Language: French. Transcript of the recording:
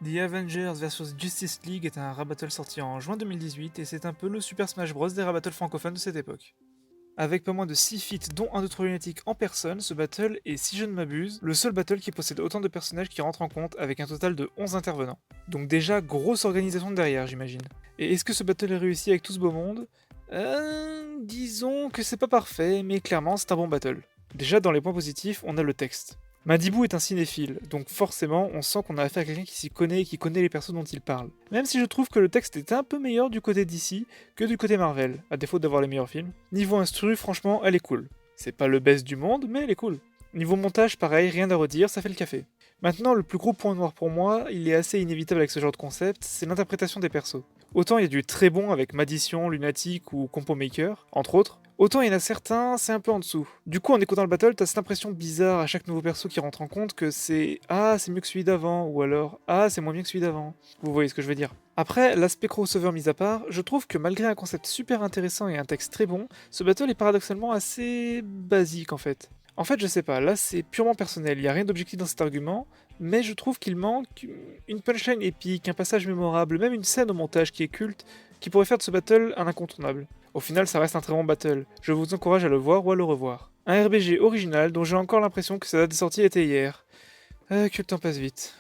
The Avengers vs Justice League est un rabattle sorti en juin 2018 et c'est un peu le Super Smash Bros des rabattles francophones de cette époque. Avec pas moins de 6 feats dont un de trop lunatique en personne, ce battle est, si je ne m'abuse, le seul battle qui possède autant de personnages qui rentrent en compte avec un total de 11 intervenants. Donc déjà, grosse organisation derrière j'imagine. Et est-ce que ce battle est réussi avec tout ce beau monde Disons que c'est pas parfait, mais clairement c'est un bon battle. Déjà dans les points positifs, on a le texte. Madibou est un cinéphile, donc forcément on sent qu'on a affaire à quelqu'un qui s'y connaît et qui connaît les persos dont il parle. Même si je trouve que le texte est un peu meilleur du côté d'ici que du côté Marvel, à défaut d'avoir les meilleurs films. Niveau instru, franchement, elle est cool. C'est pas le best du monde, mais elle est cool. Niveau montage, pareil, rien à redire, ça fait le café. Maintenant, le plus gros point noir pour moi, il est assez inévitable avec ce genre de concept, c'est l'interprétation des persos. Autant il y a du très bon avec Maddition, Lunatic ou Compo Maker, entre autres, autant il y en a certains, c'est un peu en dessous. Du coup, en écoutant le battle, t'as cette impression bizarre à chaque nouveau perso qui rentre en compte que c'est ah, c'est mieux que celui d'avant, ou alors ah, c'est moins bien que celui d'avant. Vous voyez ce que je veux dire. Après, l'aspect crossover mis à part, je trouve que malgré un concept super intéressant et un texte très bon, ce battle est paradoxalement assez basique en fait. En fait, je sais pas, là c'est purement personnel, il y a rien d'objectif dans cet argument, mais je trouve qu'il manque une punchline épique, un passage mémorable, même une scène au montage qui est culte, qui pourrait faire de ce battle un incontournable. Au final, ça reste un très bon battle, je vous encourage à le voir ou à le revoir. Un RBG original dont j'ai encore l'impression que sa date de sortie était hier. Que le temps passe vite.